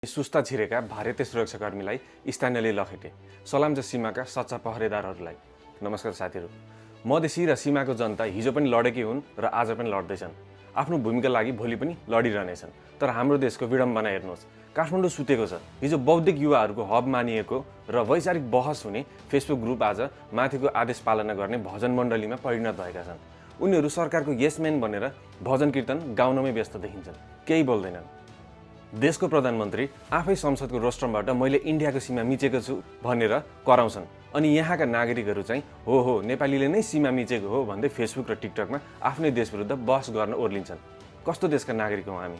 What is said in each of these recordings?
सुस्ता छिरेका भारतीय सुरक्षाकर्मीलाई स्थानीयले लखेटे। सलाम छ सीमाका सच्चा पहरेदारहरूलाई। नमस्कार साथीहरू, मधेसी र सीमाको जनता हिजो पनि लडेकै हुन् र आज पनि लड्दैछन्। आफ्नो भूमिका लागि भोलि पनि लडिरहनेछन्। तर हाम्रो देशको विडम्बना हेर्नुहोस्, काठमाडौँ सुतेको छ। हिजो बौद्धिक युवाहरूको हब मानिएको र वैचारिक बहस हुने फेसबुक ग्रुप आज माथिको आदेश पालना गर्ने भजन मण्डलीमा परिणत भएका छन्। उनीहरू सरकारको यसम्यान बनेर भजन कीर्तन गाउनमै व्यस्त देखिन्छन्, केही बोल्दैनन्। देशको प्रधानमन्त्री आफै संसदको रोस्ट्रमबाट मैले इन्डियाको सीमा मिचेको छु भनेर कराउँछन्, अनि यहाँका नागरिकहरू चाहिँ हो नेपालीले नै सीमा मिचेको हो भन्दै फेसबुक र टिकटकमा आफ्नै देश विरुद्ध बहस गर्न ओर्लिन्छन्। कस्तो देशका नागरिक हौँ हामी?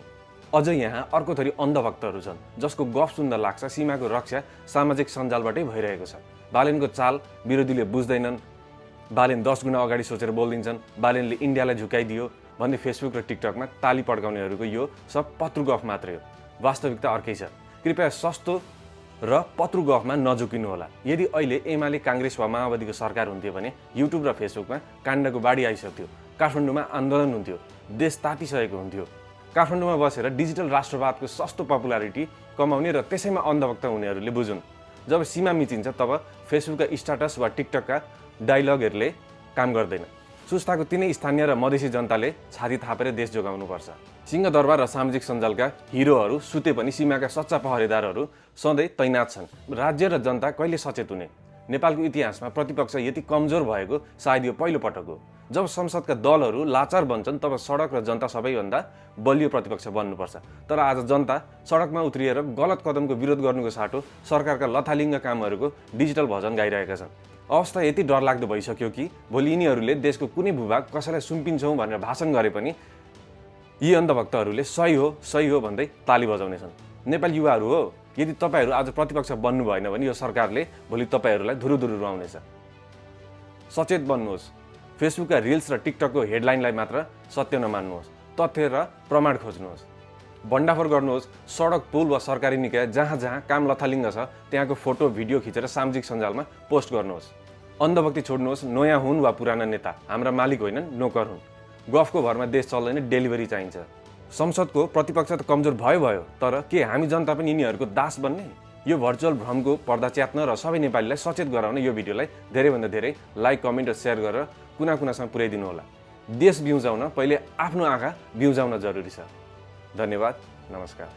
अझ यहाँ अर्को थरी अन्धभक्तहरू छन् जसको गफ सुन्दा लाग्छ सीमाको रक्षा सामाजिक सञ्जालबाटै भइरहेको छ। बालेनको चाल विरोधीले बुझ्दैनन्, बालेन 10 गुणा अगाडि सोचेर बोलिदिन्छन्, बालेनले इन्डियालाई झुकाइदियो भन्दै फेसबुक र टिकटकमा ताली पड्काउनेहरूको यो सब पत्रु गफ मात्रै हो। वास्तविकता अर्कै छ। कृपया सस्तो र पत्रु गफमा नझुकिनु होला। यदि अहिले एमाले, काङ्ग्रेस वा माओवादीको सरकार हुन्थ्यो भने युट्युब र फेसबुकमा काण्डको बाढी आइसक्थ्यो, काठमाडौँमा आन्दोलन हुन्थ्यो, देश तातिसकेको हुन्थ्यो। काठमाडौँमा बसेर डिजिटल राष्ट्रवादको सस्तो पपुलारिटी कमाउने र त्यसैमा अन्धभक्त हुनेहरूले बुझुन्। जब सीमा मिचिन्छ तब फेसबुकका स्ट्याटस वा टिकटकका डायलगहरूले काम गर्दैन। सुस्ताको तिनै स्थानीय र मधेसी जनताले छाती थापेर देश जोगाउनुपर्छ। सिंहदरबार र सामाजिक सञ्जालका हिरोहरू सुते पनि सीमाका सच्चा पहरेदारहरू सधैँ तैनात छन्। राज्य र जनता कहिले सचेत हुने? नेपालको इतिहासमा प्रतिपक्ष यति कमजोर भएको सायद यो पहिलो पटक हो। जब संसदका दलहरू लाचार बन्छन् तब सडक र जनता सबैभन्दा बलियो प्रतिपक्ष बन्नुपर्छ। तर आज जनता सडकमा उत्रिएर गलत कदमको विरोध गर्नुको साटो सरकारका लथालिङ्ग कामहरूको डिजिटल भजन गाइरहेका छन्। अवस्था यति डरलाग्दो भइसक्यो कि भोलि यिनीहरूले देशको कुनै भूभाग कसैलाई सुम्पिन्छौँ भनेर भाषण गरे पनि यी अन्धभक्तहरूले सही हो भन्दै ताली बजाउनेछन्। नेपाली युवाहरू हो, यदि तपाईँहरू आज प्रतिपक्ष बन्नु भएन भने यो सरकारले भोलि तपाईँहरूलाई धुरुधुरु रुवाउनेछ। सचेत बन्नुहोस्। फेसबुकका रिल्स र टिकटकको हेडलाइनलाई मात्र सत्य नमान्नुहोस्, तथ्य र प्रमाण खोज्नुहोस्। भण्डाफोर गर्नुहोस्। सडक, पुल वा सरकारी निकाय जहाँ काम लथालिङ्ग छ त्यहाँको फोटो भिडियो खिचेर सामाजिक सञ्जालमा पोस्ट गर्नुहोस्। अन्धभक्ति छोड्नुहोस्। नयाँ हुन् वा पुराना नेता हाम्रा मालिक होइनन्, नोकर हुन्। गफको भरमा देश चल्दैन, डेलिभरी चाहिन्छ। संसदको प्रतिपक्ष त कमजोर भयो, तर के हामी जनता पनि यिनीहरूको दास बन्ने? यो भर्चुअल भ्रमको पर्दा च्यात्न र सबै नेपालीलाई सचेत गराउन यो भिडियोलाई धेरैभन्दा धेरै लाइक, कमेन्ट र सेयर गरेर कुना-कुनासम्म पुर्याइदिनु होला। देश बिउजाउन पहिले आफ्नो आँखा बिउजाउन जरुरी छ। धन्यवाद। नमस्कार।